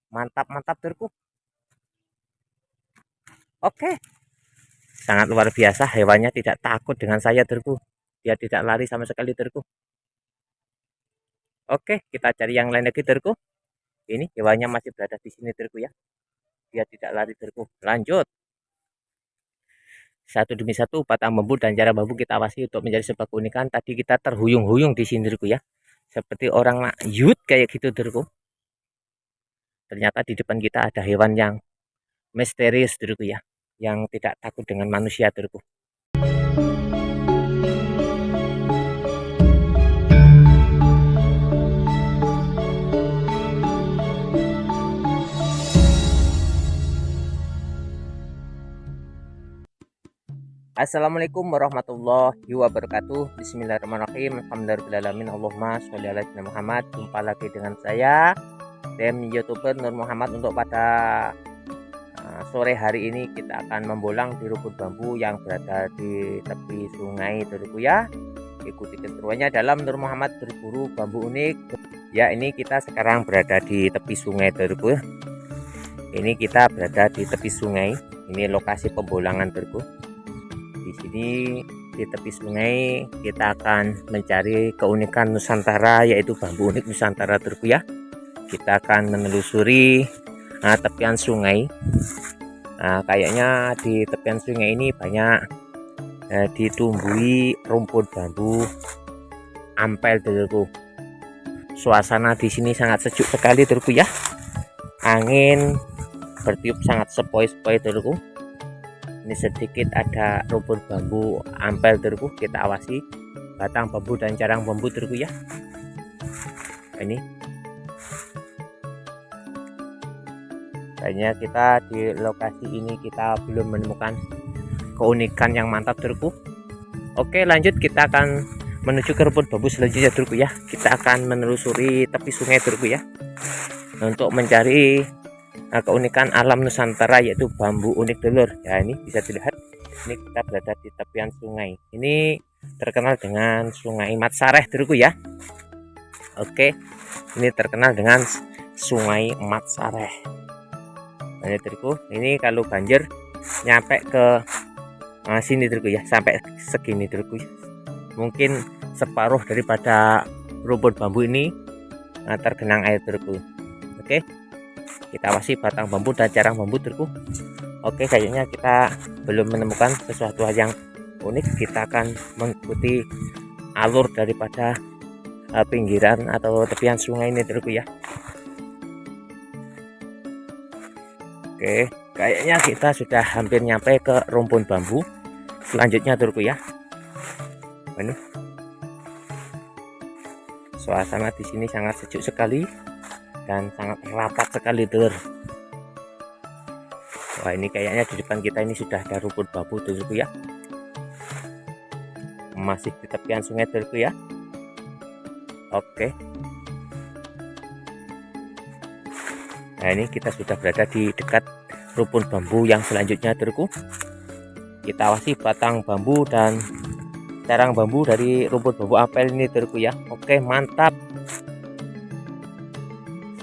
Mantap turku. Oke, sangat luar biasa, hewannya tidak takut dengan saya turku. Dia tidak lari sama sekali turku. Oke, kita cari yang lain lagi turku. Ini hewannya masih berada di sini turku ya. Dia tidak lari turku. Lanjut. Satu demi satu batang bambu dan cara bambu kita awasi untuk menjadi sebuah keunikan. Tadi kita terhuyung-huyung di sini turku ya. Seperti orang yut kayak gitu turku. Ternyata di depan kita ada hewan yang misterius turku ya. Yang tidak takut dengan manusia turku. Assalamualaikum warahmatullahi wabarakatuh. Bismillahirrahmanirrahim. Alhamdulillahirrahmanirrahim. Allahumma sholli ala sayyidina Muhammad. Jumpa lagi dengan saya, tim YouTuber Nur Muhammad. Untuk pada sore hari ini kita akan membolang di rumput bambu yang berada di tepi sungai turku ya. Ikuti keseruannya dalam Nur Muhammad berburu bambu unik. Ya, ini kita sekarang berada di tepi sungai turku. Ini kita berada di tepi sungai. Ini lokasi pembolangan turku. Di sini di tepi sungai kita akan mencari keunikan Nusantara, yaitu bambu unik Nusantara turku ya. Kita akan menelusuri tepian sungai. Kayaknya di tepian sungai ini banyak ditumbuhi rumput bambu ampel turku. Suasana di sini sangat sejuk sekali turku ya. Angin bertiup sangat sepoi-sepoi turku. Ini sedikit ada rumput bambu ampel turku, kita awasi batang bambu dan carang bambu turku ya. Ini kayaknya kita di lokasi ini kita belum menemukan keunikan yang mantap turku. Oke, lanjut kita akan menuju ke rumput bambu selanjutnya turku ya. Kita akan menelusuri tepi sungai turku ya, untuk mencari keunikan alam Nusantara, yaitu bambu unik telur ya. Ini bisa dilihat, ini kita berada di tepian sungai. Ini terkenal dengan Sungai Matsareh turku ya. Oke, ini terkenal dengan Sungai Matsareh. Nah, ini turku, ini kalau banjir nyampe ke sini turku ya, sampai segini turku. Mungkin separuh daripada rumput bambu ini tergenang air turku. Oke, kita awasi batang bambu dan carang bambu turku. Oke, kayaknya kita belum menemukan sesuatu yang unik. Kita akan mengikuti alur daripada pinggiran atau tepian sungai ini turku ya. Oke, kayaknya kita sudah hampir nyampe ke rumpun bambu selanjutnya turku ya. Ini suasana di sini sangat sejuk sekali dan sangat rapat sekali telur. Wah, ini kayaknya di depan kita ini sudah ada rumput bambu turku ya. Masih di tepian sungai turku ya. Oke. Nah, ini kita sudah berada di dekat rumput bambu yang selanjutnya turku. Kita awasi batang bambu dan carang bambu dari rumput bambu apel ini turku ya. Oke, mantap.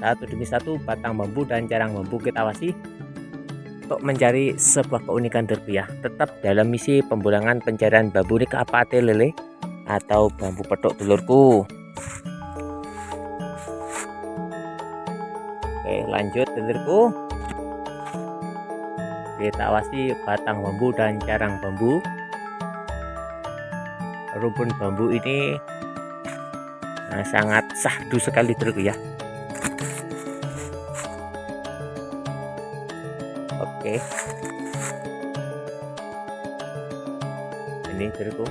Satu demi satu batang bambu dan carang bambu kita awasi untuk mencari sebuah keunikan turku ya. Tetap dalam misi pembolangan pencarian bambu unik apate lele atau bambu petok telurku. Oke, lanjut telurku. Kita awasi batang bambu dan carang bambu. Rumpun bambu ini sangat sahdu sekali turku ya. Oke, ini turku.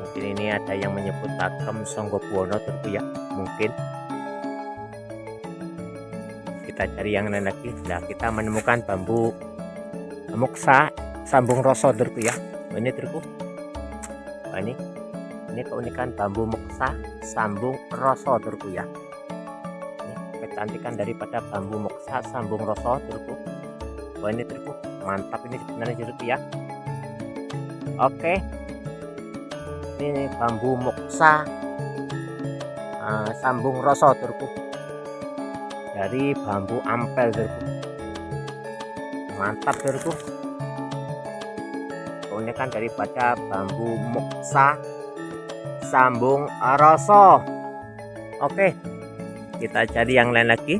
Mungkin ini ada yang menyebut pakem Songgobuwono turku ya. Mungkin kita cari yang lain lagi. Nah, kita menemukan bambu muksa sambung roso turku ya. Ini turku. Nah, ini keunikan bambu muksa sambung roso turku ya. Kecantikan daripada bambu moksa sambung roso turku. Wah, ini turku mantap ini sebenarnya turku ya. Oke, ini bambu moksa sambung rasa turku dari bambu ampel turku. Mantap turku, keunikan daripada bambu moksa sambung rasa. Oke, kita cari yang lain lagi.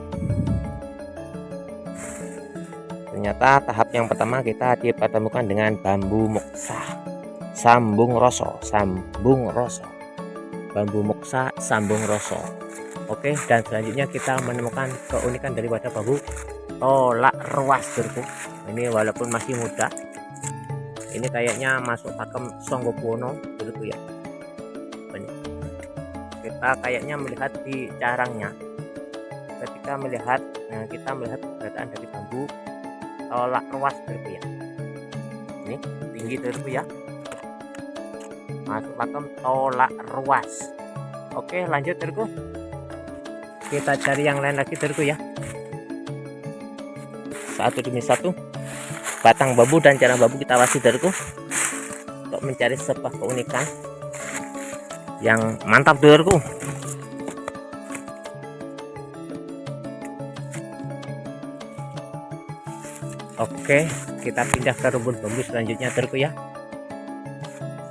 Ternyata tahap yang pertama kita dipertemukan dengan bambu moksa sambung rasa, bambu moksa sambung rasa. Oke, dan selanjutnya kita menemukan keunikan daripada bambu tolak ruas turku. Ini walaupun masih muda, ini kayaknya masuk pakem Songgobuwono turku ya. Kita kayaknya melihat di carangnya, ketika melihat kita melihat keberadaan dari bambu tolak ruas turku ya. Ini tinggi turku ya, masuk pakem tolak ruas. Oke, lanjut turku, kita cari yang lain lagi turku ya. Satu demi satu batang bambu dan carang bambu kita awasi turku untuk mencari sebuah keunikan yang mantap turku. Oke, kita pindah ke rumpun bambu selanjutnya turku ya.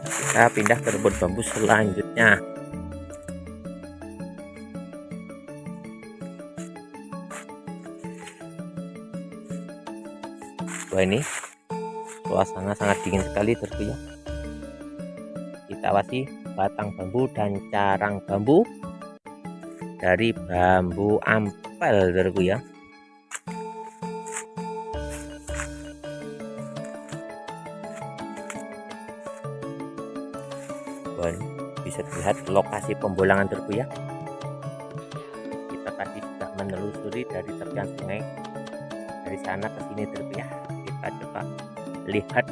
Kita pindah ke rumpun bambu selanjutnya. Wah, ini suasana sangat dingin sekali turku ya. Kita awasi batang bambu dan carang bambu dari bambu ampel turku ya. Wah, ini bisa dilihat lokasi pembolangan turku ya. Kita tadi sudah menelusuri dari terjang sungai dari sana ke sini turku ya. Kita coba lihat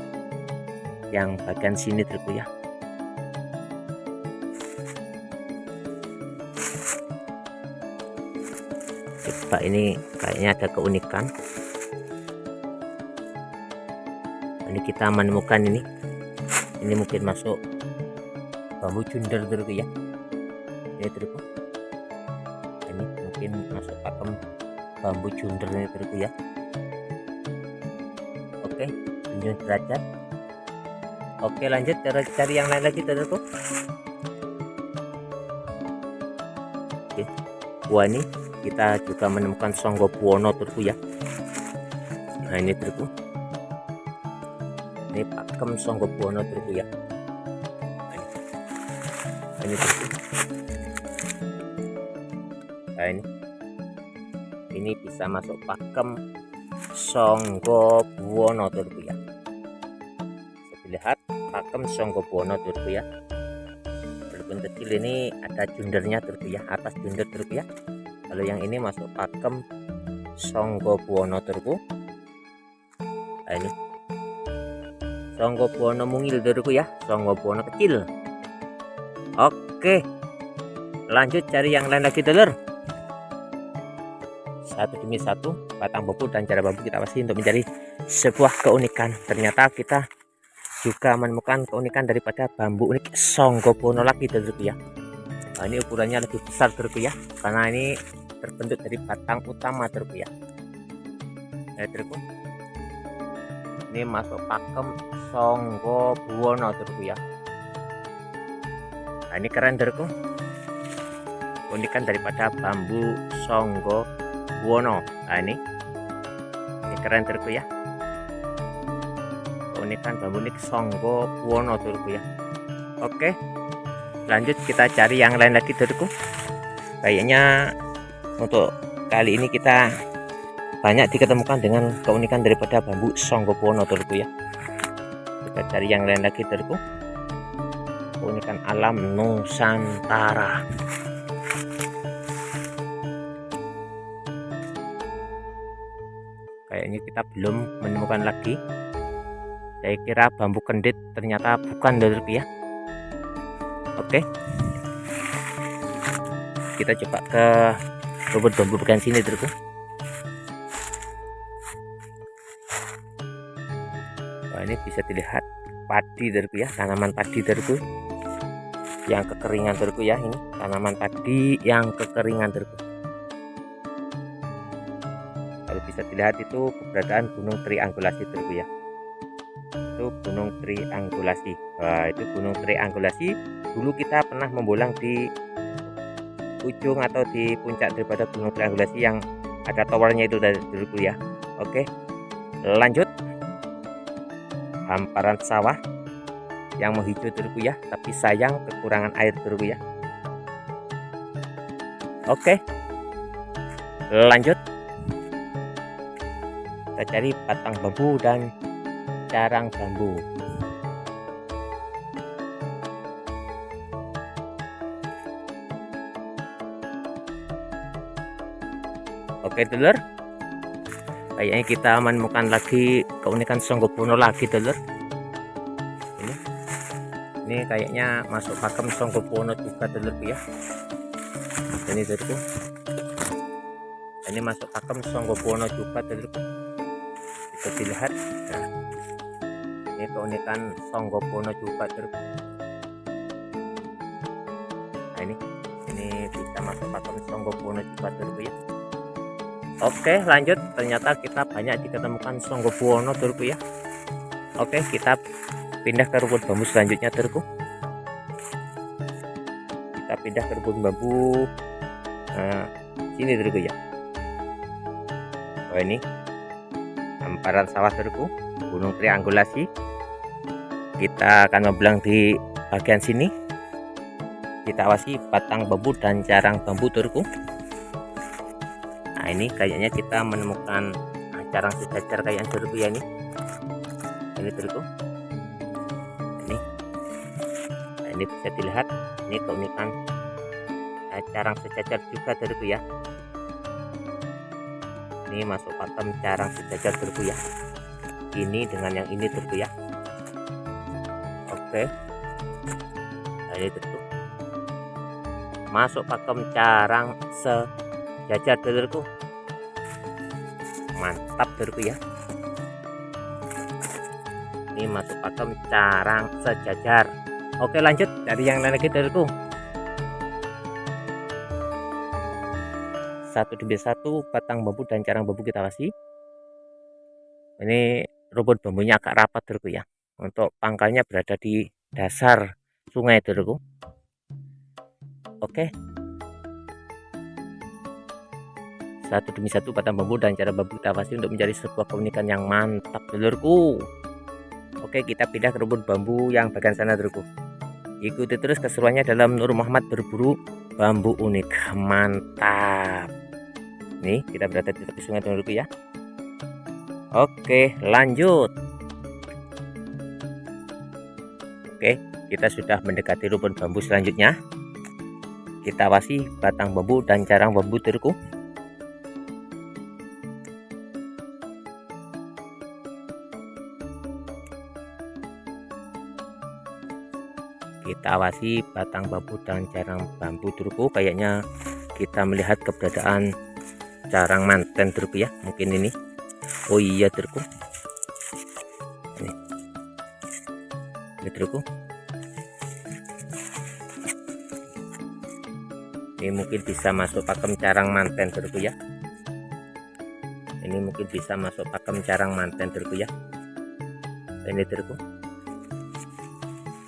yang bagian sini turku ya. Coba, ini kayaknya ada keunikan. Ini kita menemukan ini mungkin masuk bambu junder turku ya. Ini turku, ini mungkin masuk pakem bambu junder ini turku ya. Oke, tunjuk derajat. Oke, lanjut cari yang lain lagi turku. Oke, wah, ini kita juga menemukan Songgobuwono turku ya. Nah, ini turku, ini pakem Songgobuwono turku ya. Nah, ini turku, nah ini bisa masuk pakem Songgobuwono turku ya. Bisa dilihat pakem Songgobuwono turku ya. Walaupun kecil, ini ada jundernya turku ya, atas junder turku ya. Kalau yang ini masuk pakem Songgobuwono turku. Nah, ini Songgobuwono mungil turku ya, Songgobuwono kecil. Oke, lanjut cari yang lain lagi dulur. Satu demi satu batang bambu dan carang bambu kita awasi untuk mencari sebuah keunikan. Ternyata kita juga menemukan keunikan daripada bambu unik Songgobuwono lagi turku ya. Nah, ini ukurannya lebih besar turku ya, karena ini terbentuk dari batang utama turku ya. Nah, turku, ini masuk pakem Songgobuwono turku ya. Nah, ini keren turku, keunikan daripada bambu Songgobuwono. Nah, ini keren turku ya, keunikan bambu unik Songgobuwono turku ya. Oke, lanjut kita cari yang lain lagi turku. Kayaknya untuk kali ini kita banyak diketemukan dengan keunikan daripada bambu Songgobuwono turku ya. Kita cari yang lain lagi turku, keunikan alam Nusantara. Kayaknya kita belum menemukan lagi. Saya kira bambu kendit, ternyata bukan turku ya. Oke, kita coba ke rumput bambu bagian sini turku. Wah, ini bisa dilihat padi turku ya, tanaman padi turku. yang kekeringan turku ya. Ini tanaman padi yang kekeringan turku. Kalau bisa dilihat itu keberadaan gunung triangulasi turku ya. Itu gunung triangulasi. Wah, itu gunung triangulasi. Dulu kita pernah membolang di ujung atau di puncak daripada gunung triangulasi yang ada towernya itu dari turku ya. Oke, lanjut. Hamparan sawah yang menghijau turku ya, tapi sayang kekurangan air turku ya. Oke, lanjut. Kita cari batang bambu dan carang bambu. Oke dulur, kayaknya kita menemukan lagi keunikan Songgobono lagi dulur. Ini kayaknya masuk pakem Songgobono juga dulur ya. Ini dulurku, ini masuk pakem Songgobono juga dulurku. Bisa dilihat. Nah, ini keunikan Songgobono juga dulurku. Nah, ini bisa masuk pakem Songgobono juga dulurku ya. Oke, lanjut. Ternyata kita banyak diketemukan Songgobono turku ya. Oke, kita pindah ke rumpun bambu selanjutnya turku. Kita pindah ke rumpun bambu sini turku ya. Oh, ini hamparan sawah turku, gunung triangulasi. Kita akan membelang di bagian sini. Kita awasi batang bambu dan carang bambu turku. Nah, ini kayaknya kita menemukan carang sejajar kayak turku ya. Ini turku. Ini bisa dilihat, ini keunikan carang sejajar juga turku ya. Ini masuk pakem carang sejajar turku ya. Ini dengan yang ini turku ya. Oke, nah, ini turku masuk pakem carang sejajar turku. Mantap turku ya. Ini masuk pakem carang sejajar. Oke, lanjut dari yang lain lagi turku. Satu demi satu batang bambu dan carang bambu kita awasi. Ini rumput bambunya agak rapat turku ya. Untuk pangkalnya berada di dasar sungai turku. Oke, satu demi satu batang bambu dan carang bambu kita awasi untuk mencari sebuah keunikan yang mantap dulurku. Oke, kita pindah ke rumput bambu yang bagian sana dulurku. Ikuti terus keseruannya dalam Nur Muhammad berburu bambu unik. Mantap. Nih, kita berada di tepi sungai dulurku ya. Oke, lanjut. Oke, kita sudah mendekati rumput bambu selanjutnya. Kita awasi batang bambu dan carang bambu dulurku. Kita awasi batang bambu dan carang bambu turku. Kayaknya kita melihat keberadaan carang manten turku ya. Mungkin ini. Oh iya turku. Ini turku. Ini mungkin bisa masuk pakem carang manten turku ya. Ini mungkin bisa masuk pakem carang manten turku ya. Ini turku.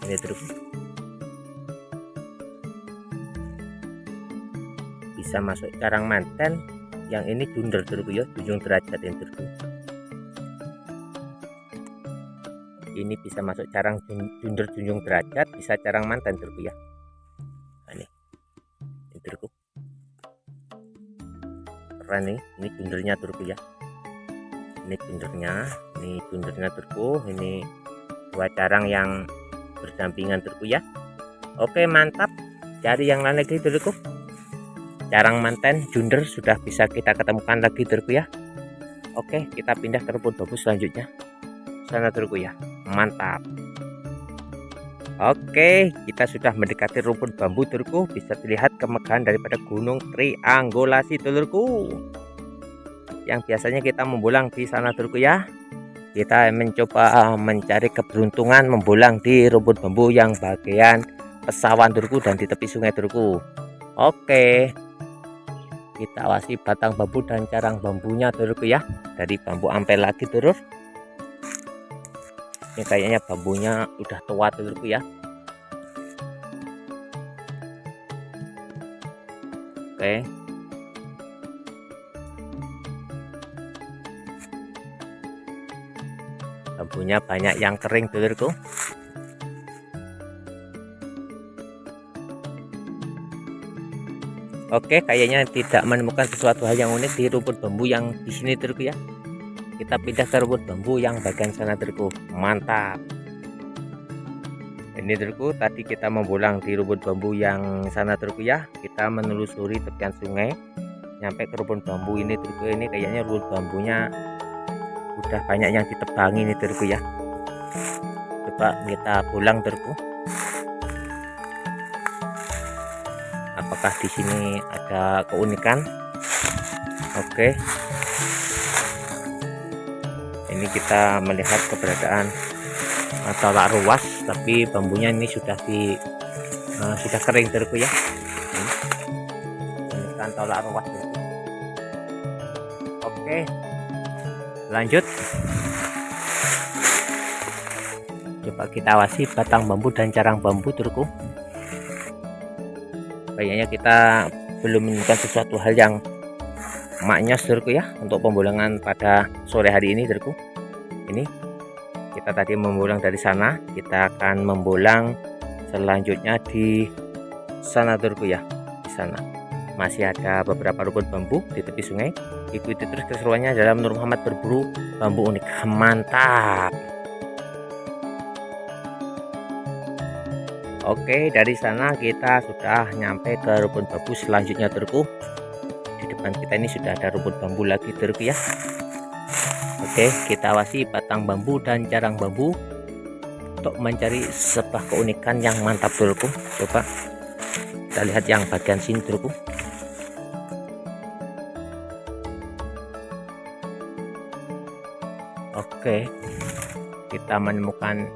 Ini turku. Bisa masuk carang manten, yang ini junder turku ya, junjung derajat ini turku. Ini bisa masuk carang junder junjung derajat, bisa carang manten turku ya. Nah, ini turku. Keren nih, ini jundernya turku ya. Ini jundernya turku. Ini dua carang yang berdampingan turku ya. Oke, mantap. Cari yang lain lagi turku. Carang manten junder sudah bisa kita ketemukan lagi turku ya. Oke, kita pindah ke rumput bambu selanjutnya sana turku ya. Mantap. Oke, kita sudah mendekati rumput bambu turku. Bisa dilihat kemegahan daripada gunung triangulasi turku yang biasanya kita membolang di sana turku ya. Kita mencoba mencari keberuntungan membolang di rumput bambu yang bagian pesawan turku dan di tepi sungai turku. Oke, kita awasi batang bambu dan carang bambunya turku ya, dari bambu ampel lagi turun. Ini kayaknya bambunya udah tua turku ya. Oke, bambunya banyak yang kering dulurku. Oke, kayaknya tidak menemukan sesuatu hal yang unik di rumput bambu yang di sini dulurku ya. Kita pindah ke rumput bambu yang bagian sana dulurku. Mantap. Ini dulurku, tadi kita membolang di rumput bambu yang sana dulurku ya. Kita menelusuri tepian sungai nyampe ke rumput bambu ini dulurku. Ini kayaknya rumput bambunya udah banyak yang ditebangi nih dulurku ya. Coba kita pulang dulurku. Apakah di sini ada keunikan? Oke. Ini kita melihat keberadaan tolak ruas, tapi bambunya ini sudah kering dulurku ya. Keunikan tolak ruas dulurku. Oke. Lanjut. Coba kita awasi batang bambu dan carang bambu dulurku. Kayaknya kita belum menemukan sesuatu hal yang maknyos dulurku ya untuk pembolangan pada sore hari ini dulurku. Ini kita tadi membolang dari sana, kita akan membolang selanjutnya di sana dulurku ya. Di sana masih ada beberapa rumput bambu di tepi sungai. Ikuti terus keseruannya dalam Nur Muhammad berburu bambu unik. Mantap. Oke, dari sana kita sudah nyampe ke rumput bambu selanjutnya dulurku. Di depan kita ini sudah ada rumput bambu lagi dulurku ya. Oke, kita awasi batang bambu dan carang bambu untuk mencari sebuah keunikan yang mantap dulurku. Coba kita lihat yang bagian sini dulurku. Oke, kita menemukan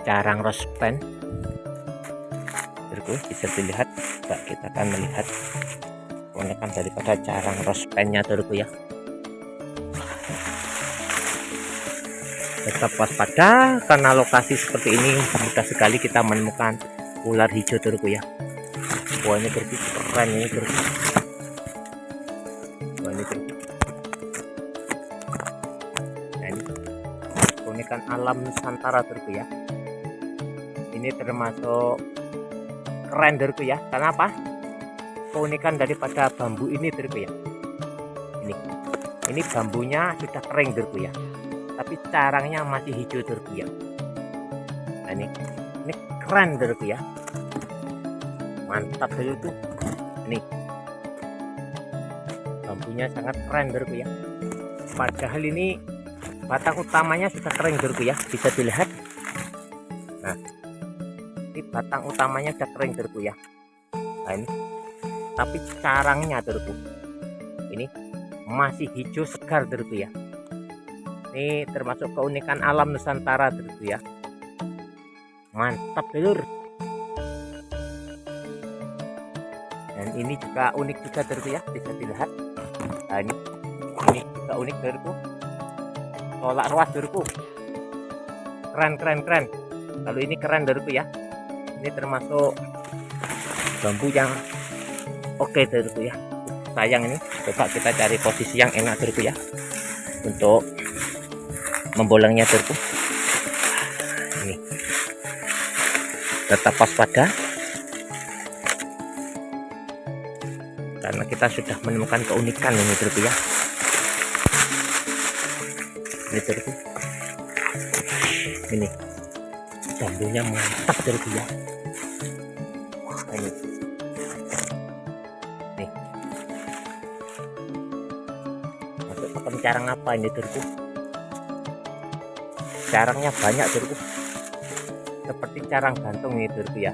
carang rospen dulurku, bisa dilihat. Coba kita akan melihat keunikan daripada carang rospennya dulurku ya. Tetap waspada karena lokasi seperti ini mudah sekali kita menemukan ular hijau dulurku ya. Wah, ini dulurku keren ini dulurku. Wah, ini dulurku. Nah, ini keunikan alam Nusantara dulurku ya. Ini termasuk keren dulurku ya. Kenapa? Keunikan daripada bambu ini dulurku ya. Ini bambunya sudah kering dulurku ya, tapi carangnya masih hijau dulurku ya. Nah, ini keren dulurku ya. Mantap dulurku. Ini bambunya sangat keren dulurku ya. Padahal ini batang utamanya sudah kering dulurku ya, bisa dilihat. Nah, ini batang utamanya sudah kering dulurku ya. Nah, ini tapi carangnya dulurku ini masih hijau segar dulurku ya. Ini termasuk keunikan alam Nusantara dulurku ya. Mantap dulur. Dan ini juga unik juga dulurku ya, bisa dilihat. Nah, ini juga unik dulurku. Tolak ruas dulurku. Keren. Kalau ini keren dulurku ya. Ini termasuk bambu yang oke dulurku ya. Sayang ini. Coba kita cari posisi yang enak dulurku ya untuk membolangnya dulurku. Ini tetap waspada karena kita sudah menemukan keunikan ini dulurku ya. Ini dulurku, ini bambunya mantap dulurku ya. Wah, ini nih masuk pakai carang apa ini dulurku. Carangnya banyak dulurku, seperti carang gantung ini dulurku ya.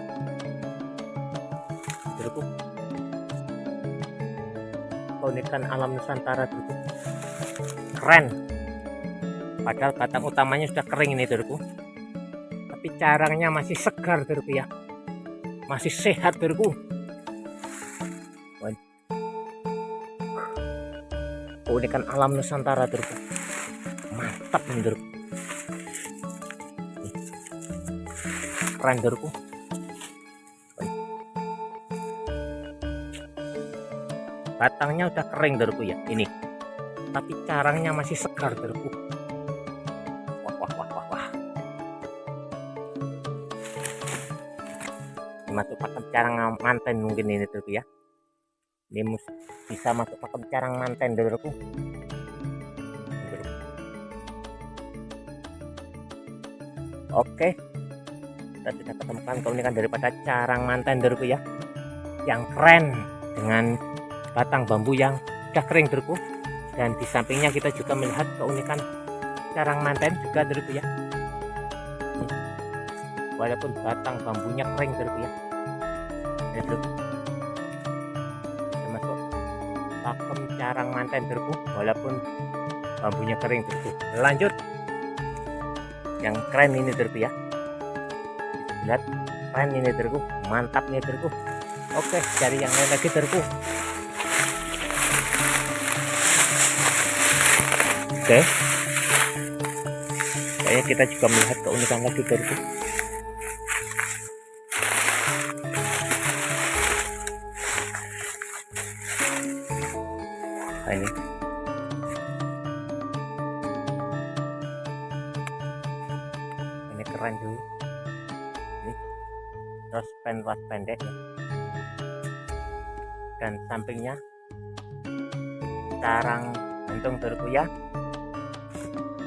Dulurku, keunikan alam Nusantara dulurku, keren. Padahal batang utamanya sudah kering ini dulurku, tapi carangnya masih segar dulurku ya. masih sehat Dorku. Keunikan alam Nusantara Dorku, mantap nih Dorku, keren Dorku. Batangnya udah kering Dorku ya ini, tapi carangnya masih segar Dorku. Wah wah wah wah wah. Ini masuk pakem carang manten mungkin ini Dorku ya. Ini bisa masuk pakem carang manten Dorku. Oke, kita sudah ketemukan keunikan daripada carang manten Dorku ya, yang keren dengan batang bambu yang sudah kering Dorku. Dan di sampingnya kita juga melihat keunikan carang manten juga Dorku ya. Walaupun batang bambunya kering Dorku ya. Ini Dorku, termasuk pakem carang manten Dorku, walaupun bambunya kering Dorku. Lanjut yang keren ini Dorku ya, bisa lihat keren ini Dorku, mantap nih Dorku. Oke, cari yang lain lagi Dorku. Oke, kayaknya kita juga melihat keunikan lagi Dorku. Nah, ini keren dulu. Ini terus pendek ya. Dan sampingnya carang gantung Dorku ya.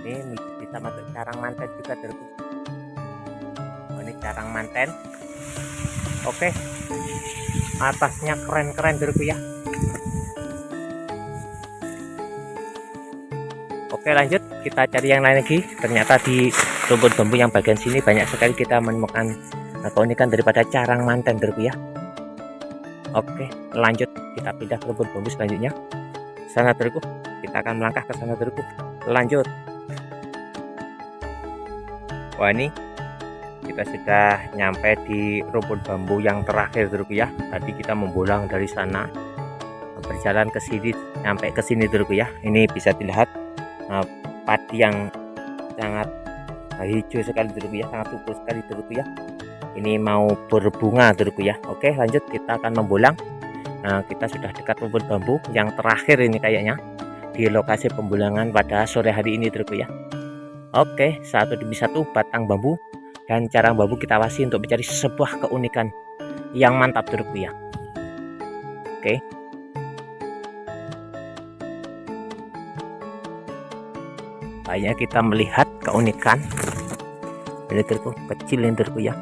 Ini bisa masuk carang manten juga Dorku. Oh, ini carang manten. Oke, atasnya keren-keren Dorku ya. Oke, lanjut kita cari yang lain lagi. Ternyata di rumput bambu yang bagian sini banyak sekali kita menemukan keunikan daripada carang manten Dorku ya. Oke, lanjut kita pindah ke rumput bambu selanjutnya. Sana Dorku, kita akan melangkah ke sana Dorku. Lanjut. Wah, ini kita sudah nyampe di rumput bambu yang terakhir Dorku ya. Tadi kita membolang dari sana, berjalan ke sini, nyampe ke sini Dorku ya. Ini bisa dilihat padi yang sangat hijau sekali Dorku ya, sangat subur sekali Dorku ya. Ini mau berbunga Dorku ya. Oke, lanjut kita akan membolang. Nah, kita sudah dekat rumput bambu yang terakhir ini kayaknya di lokasi pembulangan pada sore hari ini Dorku ya. Oke, satu demi satu batang bambu dan carang bambu kita awasi untuk mencari sebuah keunikan yang mantap Dorku ya. Oke. Kayaknya kita melihat keunikan ini Dorku, kecil ini Dorku ya.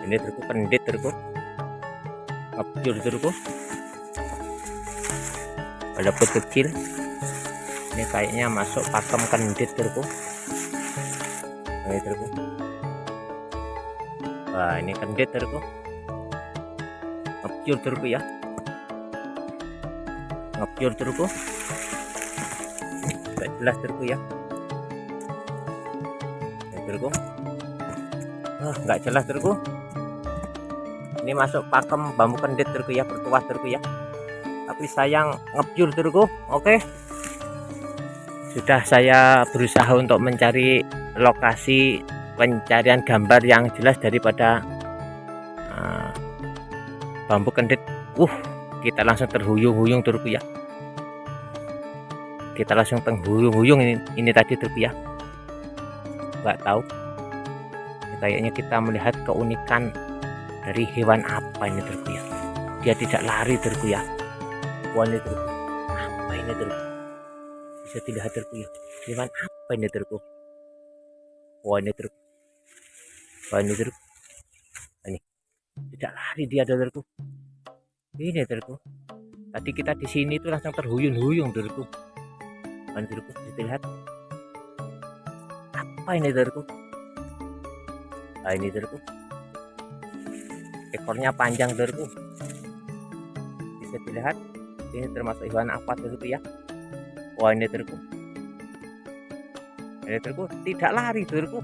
Ini Dorku pendit Dorku, ngepjur Dorku. Walaupun kecil, ini kayaknya masuk pakem kendit Dorku. Ini Dorku. Wah, ini kendit Dorku, ngepjur Dorku ya. Ngepjur Dorku, gak jelas Dorku ya. Ini Dorku, nggak jelas Dorku. Ini masuk pakem bambu kendit Dorku ya, bertuah Dorku ya. Tapi sayang ngepjur Dorku. Oke, sudah saya berusaha untuk mencari lokasi pencarian gambar yang jelas daripada bambu kendit. Kita langsung terhuyung-huyung Dorku ya. Kita langsung terhuyung-huyung ini tadi Dorku ya. Nggak tahu, kayaknya kita melihat keunikan dari hewan apa ini Dorku ya. Dia tidak lari Dorku ya. Wah, ini Dorku, apa ini Dorku? Bisa dilihat Dorku ya. Hewan apa ini Dorku? Wah, ini Dorku. Wah, ini Dorku. Ini tidak lari dia Dorku. Ini Dorku. Tadi kita di sini tuh langsung terhuyung-huyung Dorku. Wah, ini Dorku, bisa dilihat. Apa ini Dorku? Nah, ini Dorku. Ekornya panjang Dorku. Bisa dilihat. Ini termasuk hewan apa Dorku ya. Wah, ini Dorku, Ini terku tidak lari terku.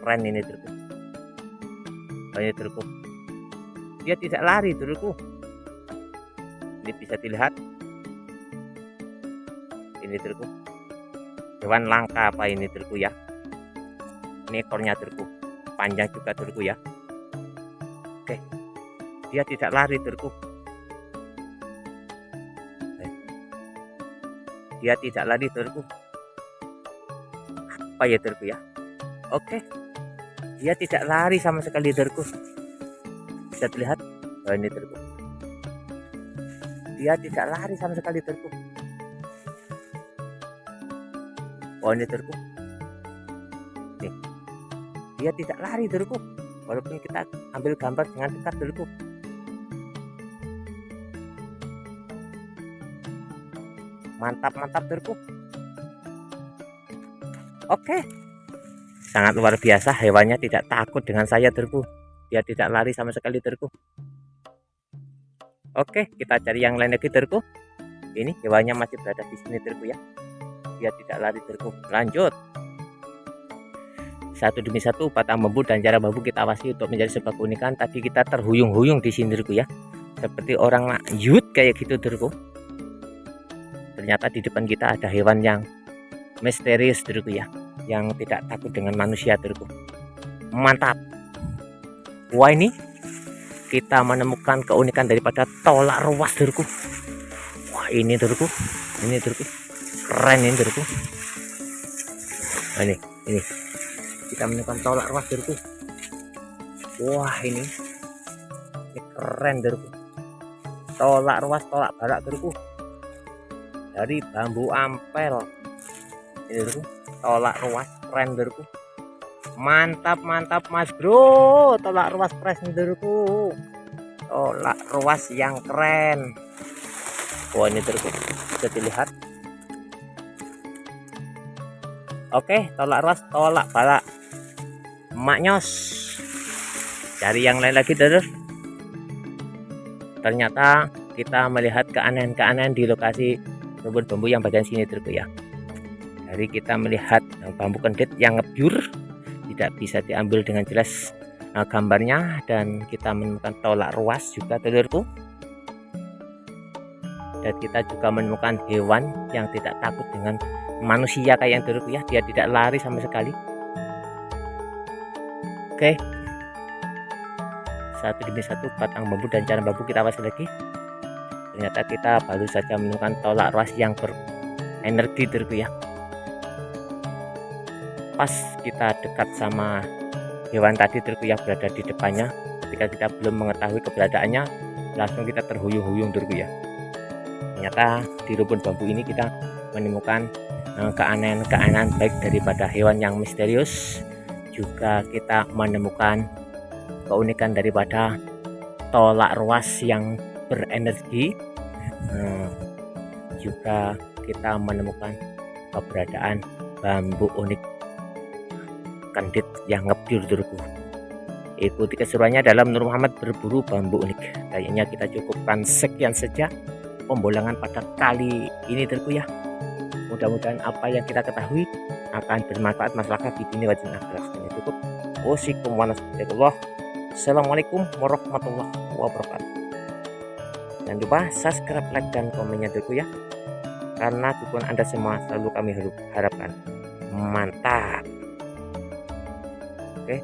Keren ini terku. Ini terku. Dia tidak lari terku. Ini bisa dilihat. Ini terku. Hewan langka apa ini terku ya. Ini ekornya terku. Panjang juga terku ya. Oke. Dia tidak lari terku. Dia tidak lari terku. Apa ya terku ya? Oke. Dia tidak lari sama sekali terku. Bisa dilihat. Oh, ini terku. Dia tidak lari sama sekali terku. Oh, ini terku. Nih. Dia tidak lari terku. Walaupun kita ambil gambar dengan dekat terku. Mantap terku. Oke. Sangat luar biasa, hewannya tidak takut dengan saya terku. Dia tidak lari sama sekali terku. Oke, kita cari yang lain lagi terku. Ini hewannya masih berada di sini terku ya. Dia tidak lari terku. Lanjut. Satu demi satu batang bambu dan jarak bambu kita awasi untuk menjadi sebuah keunikan. Tadi kita terhuyung-huyung di sini terku ya. Seperti orang yut kayak gitu terku. Ternyata di depan kita ada hewan yang misterius terku ya, yang tidak takut dengan manusia terku. Mantap. Wah, ini kita menemukan keunikan daripada tolak ruas terku. Wah, ini terku. Ini terku. Keren ini terku. Nah, ini kita menemukan tolak ruas terku. Wah, ini keren terku. Tolak ruas, tolak barak terku. Dari bambu ampel. Ini terku, tolak ruas keren terku. Mantap mas bro, tolak ruas fresh terku. Tolak ruas yang keren. Wah, ini terku bisa dilihat. Oke, tolak ruas, tolak balak maknyos. Cari yang lain lagi terus. Ternyata kita melihat keanehan-keanehan di lokasi rumpun bambu yang bagian sini terku ya. Dari kita melihat bambu kendit yang ngebyur, tidak bisa diambil dengan jelas gambarnya, dan kita menemukan tolak ruas juga telurku. Dan kita juga menemukan hewan yang tidak takut dengan manusia kayak yang telurku ya. Dia tidak lari sama sekali. Oke. Satu demi satu batang bambu dan jaran bambu kita awasi lagi. Ternyata kita baru saja menemukan tolak ruas yang berenergi terku ya. Pas kita dekat sama hewan tadi terku yang berada di depannya, ketika kita belum mengetahui keberadaannya, langsung kita terhuyung-huyung terku ya. Ternyata di rumpun bambu ini kita menemukan keanehan-keanehan baik daripada hewan yang misterius, juga kita menemukan keunikan daripada tolak ruas yang berenergi. Juga kita menemukan keberadaan bambu unik kendit yang ngebyur terku. Ikuti keseruannya dalam Nur Muhammad berburu bambu unik. Kayaknya kita cukupkan sekian saja pembolangan pada kali ini terku ya. Mudah-mudahan apa yang kita ketahui akan bermanfaat masyarakat di sini wajib akhlak. Cukup. Assalamualaikum warahmatullahi wabarakatuh. Jangan lupa subscribe, like, dan komennya terku ya, karena dukungan Anda semua selalu kami harapkan. Mantap. Oke.